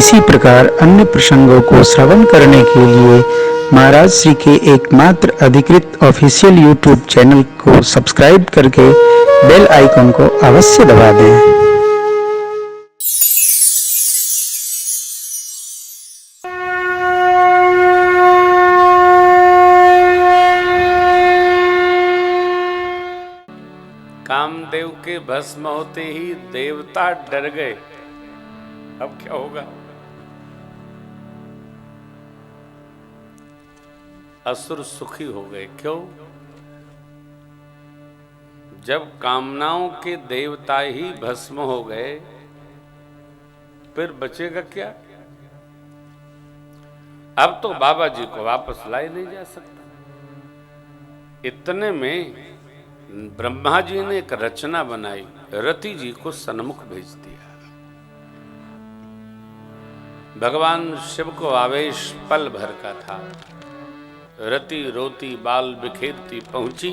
इसी प्रकार अन्य प्रसंगों को श्रवण करने के लिए महाराज श्री के एकमात्र अधिकृत ऑफिशियल यूट्यूब चैनल को सब्सक्राइब करके बेल आइकन को अवश्य दबा दें। कामदेव के भस्म होते ही देवता डर गए। अब क्या होगा? असुर सुखी हो गए। क्यों? जब कामनाओं के देवता ही भस्म हो गए, फिर बचेगा क्या? अब तो बाबा जी को वापस लाए नहीं जा सकता। इतने में ब्रह्मा जी ने एक रचना बनाई, रति जी को सन्मुख भेज दिया। भगवान शिव को आवेश पल भर का था। रति रोती बाल बिखेरती पहुंची,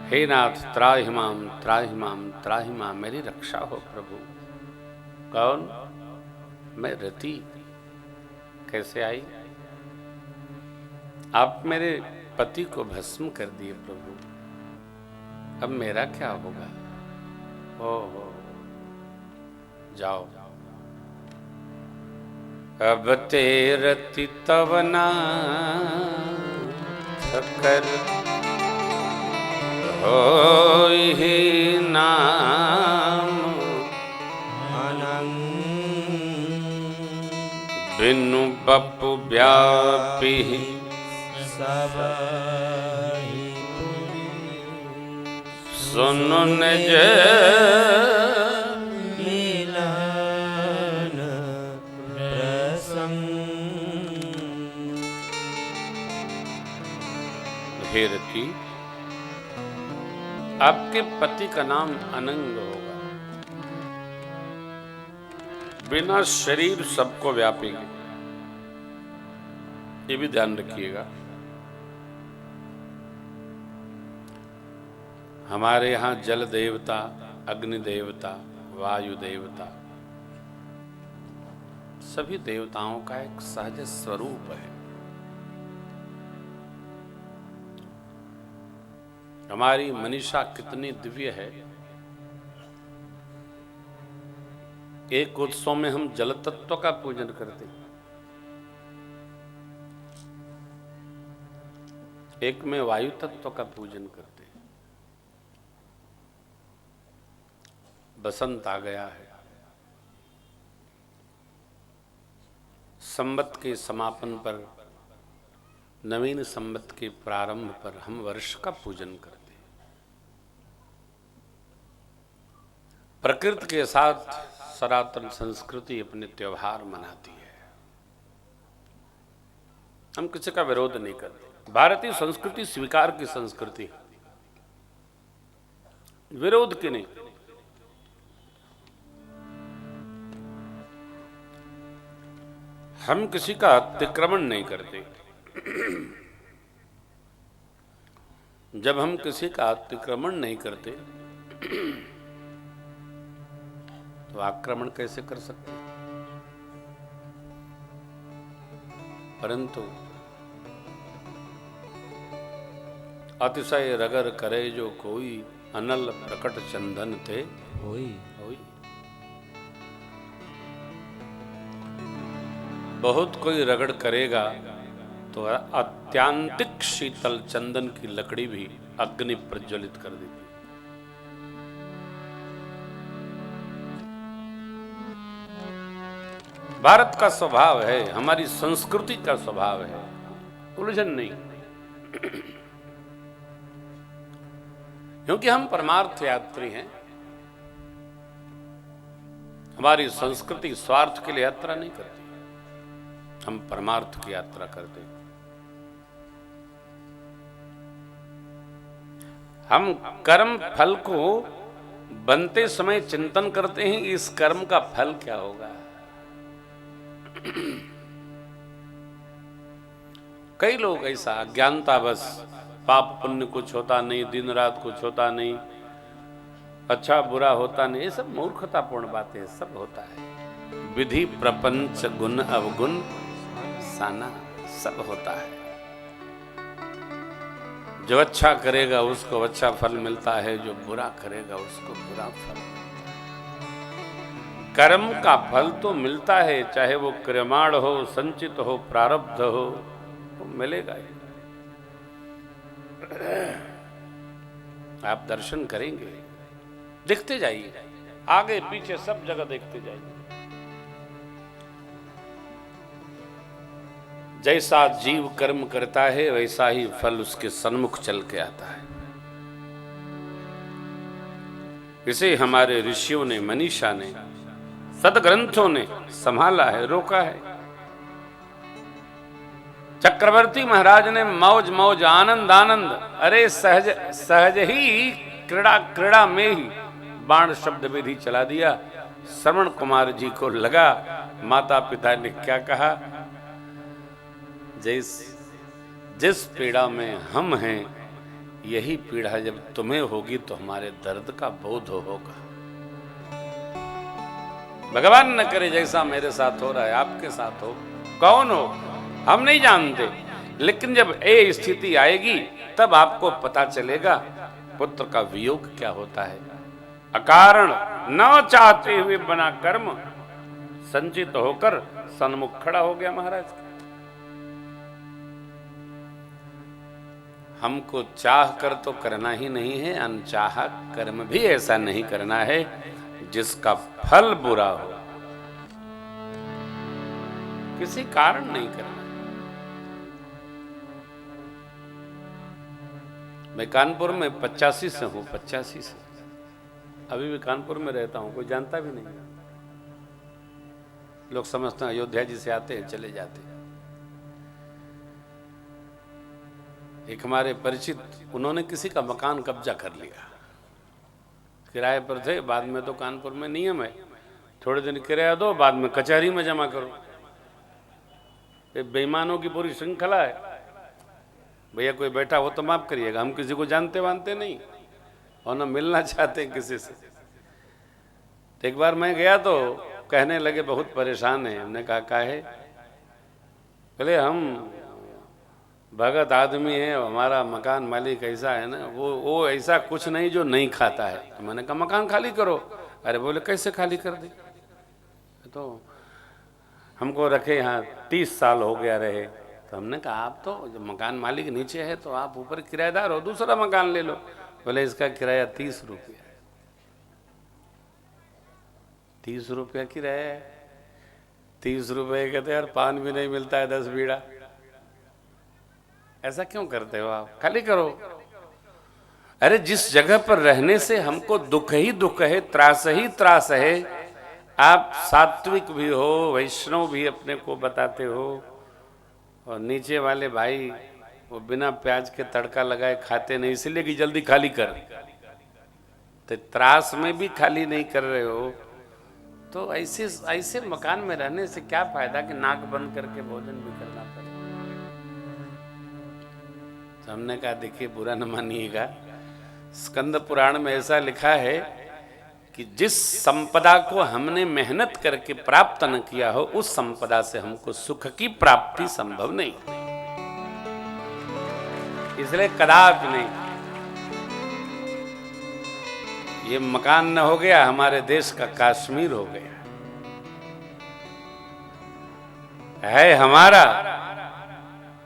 हे नाथ त्राहिमाम त्राहिमाम त्राहिमाम, मेरी रक्षा हो प्रभु। कौन? मैं रति। कैसे आई? आप मेरे पति को भस्म कर दिए प्रभु, अब मेरा क्या होगा? ओहो, जाओ। अब तेरति तवना कर होहि नाम बिनु बपु व्यापी सुनु निज मिलन प्रसंग। हे रति, आपके पति का नाम अनंग होगा, बिना शरीर सबको व्यापेगी। ये भी ध्यान रखिएगा। हमारे यहाँ जल देवता, अग्नि देवता, वायु देवता, सभी देवताओं का एक सहज स्वरूप है। हमारी मनीषा कितनी दिव्य है। एक उत्सव में हम जल तत्व का पूजन करते हैं, एक में वायु तत्व का पूजन करते हैं। बसंत आ गया है, संवत के समापन पर, नवीन संवत के प्रारंभ पर हम वर्ष का पूजन करते हैं। प्रकृति के साथ सनातन संस्कृति अपने त्योहार मनाती है। हम किसी का विरोध नहीं करते। भारतीय संस्कृति स्वीकार की संस्कृति है, विरोध की नहीं। हम किसी का अतिक्रमण नहीं करते। जब हम किसी का अतिक्रमण नहीं करते तो आक्रमण कैसे कर सकते? परंतु अतिशय रगर करे जो कोई, अनल प्रकट चंदन थे होई होई। बहुत कोई रगड़ करेगा तो अत्यांतिक शीतल चंदन की लकड़ी भी अग्नि प्रज्वलित कर देती। भारत का स्वभाव है, हमारी संस्कृति का स्वभाव है, उलझन नहीं। क्योंकि हम परमार्थ यात्री हैं। हमारी संस्कृति स्वार्थ के लिए यात्रा नहीं करती, हम परमार्थ की यात्रा करते हैं। हम कर्म फल को बनते समय चिंतन करते हैं, इस कर्म का फल क्या होगा। कई लोग ऐसा अज्ञानता बस, पाप पुण्य कुछ होता नहीं, दिन रात कुछ होता नहीं, अच्छा बुरा होता नहीं, ये सब मूर्खतापूर्ण बातें, सब होता है। विधि प्रपंच गुण अवगुण साना, सब होता है। जो अच्छा करेगा उसको अच्छा फल मिलता है, जो बुरा करेगा उसको बुरा फल। कर्म का फल तो मिलता है, चाहे वो क्रियमाण हो, संचित हो, प्रारब्ध हो, तो मिलेगा ही। आप दर्शन करेंगे, देखते जाइए, आगे पीछे सब जगह देखते जाइए। जैसा जीव कर्म करता है वैसा ही फल उसके सन्मुख चल के आता है। इसे हमारे ऋषियों ने, मनीषा ने, सदग्रंथों ने संभाला है, रोका है। चक्रवर्ती महाराज ने मौज मौज, आनंद आनंद, अरे सहज सहज ही क्रीड़ा क्रीड़ा में ही बाण शब्द विधि चला दिया। श्रवण कुमार जी को लगा माता पिता ने क्या कहा, जिस पीड़ा में हम हैं यही पीड़ा जब तुम्हें होगी तो हमारे दर्द का बोध होगा। भगवान न करे जैसा मेरे साथ हो रहा है आपके साथ हो। कौन हो हम नहीं जानते, लेकिन जब ये स्थिति आएगी तब आपको पता चलेगा पुत्र का वियोग क्या होता है। अकारण न चाहते हुए बना कर्म संचित होकर सन्मुख खड़ा हो गया महाराज। हमको चाह कर तो करना ही नहीं है, अनचाहा कर्म भी ऐसा नहीं करना है जिसका फल बुरा हो। किसी कारण नहीं करना। मैं कानपुर में 85 से हूं, 85 से अभी भी कानपुर में रहता हूं, कोई जानता भी नहीं। लोग समझते हैं अयोध्या जी से आते हैं चले जाते हैं। एक हमारे परिचित, उन्होंने किसी का मकान कब्जा कर लिया, किराए पर थे। बाद में तो कानपुर में नियम है थोड़े दिन किराया दो, बाद में कचहरी में जमा करो। ये बेईमानों की पूरी श्रृंखला है। भैया कोई बैठा हो तो माफ करिएगा, हम किसी को जानते वानते नहीं और न मिलना चाहते किसी से। तो एक बार मैं गया तो कहने लगे बहुत परेशान है। हमने कहा काहे? बोले हम भगत आदमी है, हमारा मकान मालिक ऐसा है ना, वो ऐसा कुछ नहीं जो नहीं खाता है। तो मैंने कहा मकान खाली करो। अरे बोले कैसे खाली कर दे? तो हमको रखे यहाँ 30 साल हो गया रहे। तो हमने कहा आप तो जब मकान मालिक नीचे है तो आप ऊपर किराएदार हो, दूसरा मकान ले लो। बोले इसका किराया 30 रुपया। 30 रुपया किराया है। 30 रुपये कहते यार पान भी नहीं मिलता है 10 बीड़ा। ऐसा क्यों करते हो आप? खाली करो। अरे जिस जगह पर रहने से हमको दुख ही दुख है, त्रास ही त्रास है, आप सात्विक भी हो, वैष्णव भी अपने को बताते हो, और नीचे वाले भाई वो बिना प्याज के तड़का लगाए खाते नहीं, इसलिए कि जल्दी खाली कर। तो त्रास में भी खाली नहीं कर रहे हो तो ऐसे मकान में रहने से क्या फायदा कि नाक बंद करके भोजन भी करना पड़े। तो हमने कहा देखिए बुरा न मानिएगा, स्कंद पुराण में ऐसा लिखा है कि जिस संपदा को हमने मेहनत करके प्राप्त न किया हो उस संपदा से हमको सुख की प्राप्ति संभव नहीं। इसलिए कदापि नहीं। ये मकान न हो गया हमारे देश का कश्मीर हो गया है हमारा।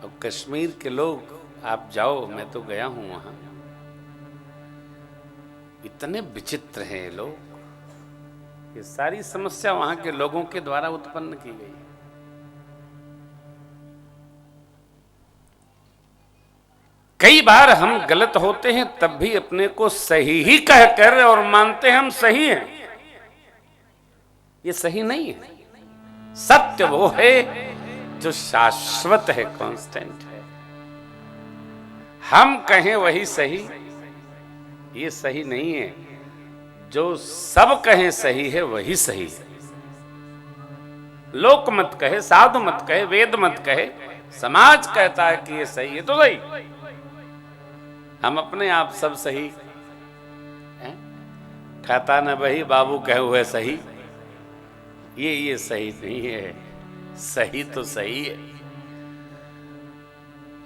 और कश्मीर के लोग आप जाओ, मैं तो गया हूं वहां, इतने विचित्र हैं ये लोग। ये सारी समस्या वहां के लोगों के द्वारा उत्पन्न की गई। कई बार हम गलत होते हैं तब भी अपने को सही ही कहकर और मानते हैं हम सही हैं। ये सही नहीं है। सत्य वो है जो शाश्वत है, कांस्टेंट है। हम कहें वही सही, ये सही नहीं है। जो सब कहें सही है वही सही है। लोक मत कहे, साधु मत कहे, वेद मत कहे, समाज कहता है कि ये सही है तो सही। हम अपने आप सब सही हैं। कहता न वही बाबू कहे हुए सही, ये सही नहीं है, सही तो सही है।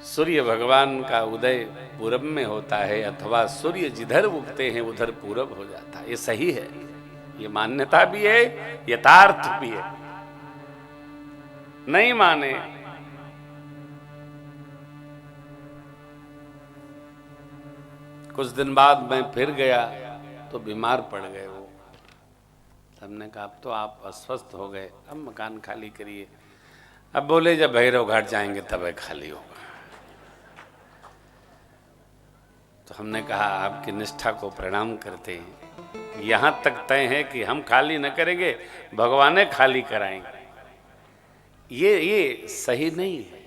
सूर्य भगवान का उदय पूरब में होता है, अथवा सूर्य जिधर उगते हैं उधर पूरब हो जाता है, ये सही है, ये मान्यता भी है, यथार्थ भी है। नहीं माने कुछ दिन बाद मैं फिर गया तो बीमार पड़ गए वो। हमने कहा अब तो आप अस्वस्थ हो गए, अब मकान खाली करिए। अब बोले जब भैरव घाट जाएंगे तब खाली होगा। तो हमने कहा आपकी निष्ठा को प्रणाम करते हैं, यहां तक तय है कि हम खाली न करेंगे, भगवान खाली कराएंगे। ये सही नहीं है।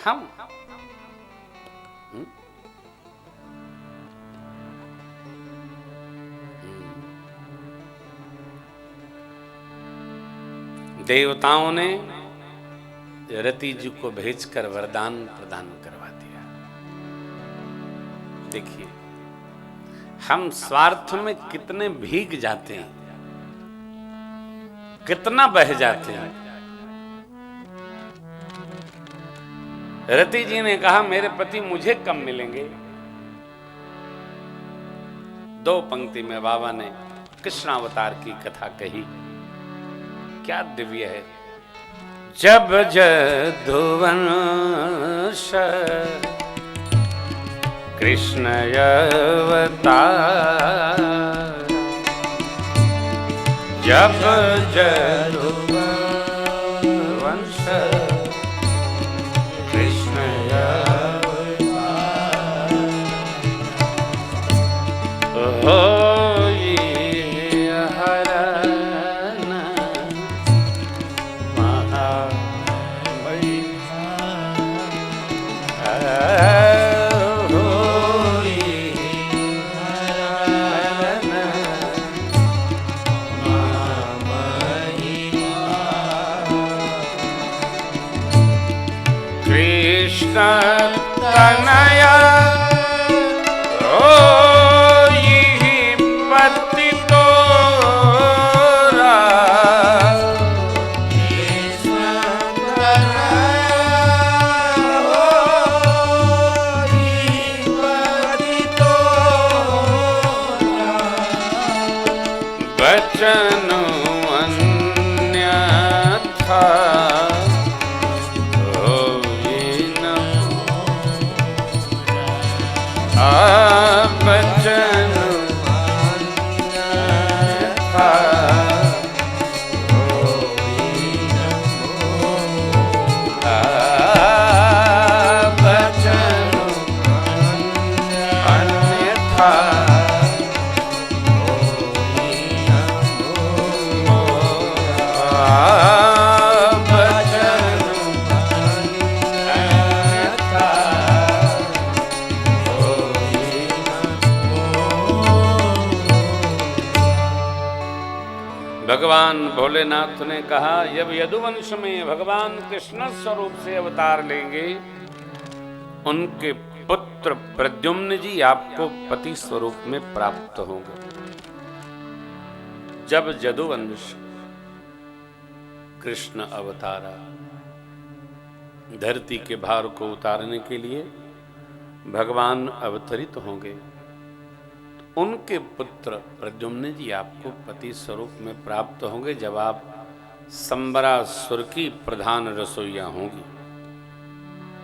हम देवताओं ने रति जी को भेजकर वरदान प्रदान करवा दिया। देखिए हम स्वार्थ में कितने भीग जाते हैं, कितना बह जाते हैं। रति जी ने कहा मेरे पति मुझे कब मिलेंगे। 2 पंक्ति में बाबा ने कृष्णावतार की कथा कही, क्या दिव्य है। जब जदुवंश कृष्ण अवतार, जब जदुवंश कृष्ण अवतार, तनया पति तोरा, बचन अन्यथा बचन अन्यथा बचन अन्यथा भगवान भोलेनाथ ने कहा जब यदुवंश में भगवान कृष्ण स्वरूप से अवतार लेंगे, उनके पुत्र प्रद्युम्न जी आपको पति स्वरूप में प्राप्त होंगे। जब यदुवंश कृष्ण अवतारा, धरती के भार को उतारने के लिए भगवान अवतरित होंगे, उनके पुत्र प्रद्युम्न जी आपको पति स्वरूप में प्राप्त होंगे जब आप संबरासुर की प्रधान रसोईया होंगी।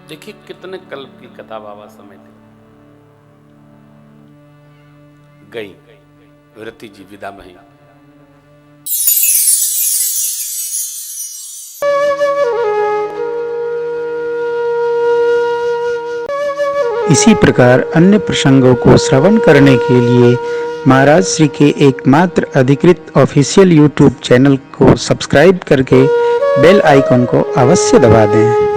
देखिए कितने कल्प की कथा बाबा समेटे। गई रति जी विदा भई। इसी प्रकार अन्य प्रसंगों को श्रवण करने के लिए महाराज श्री के एकमात्र अधिकृत ऑफिशियल यूट्यूब चैनल को सब्सक्राइब करके बेल आइकन को अवश्य दबा दें।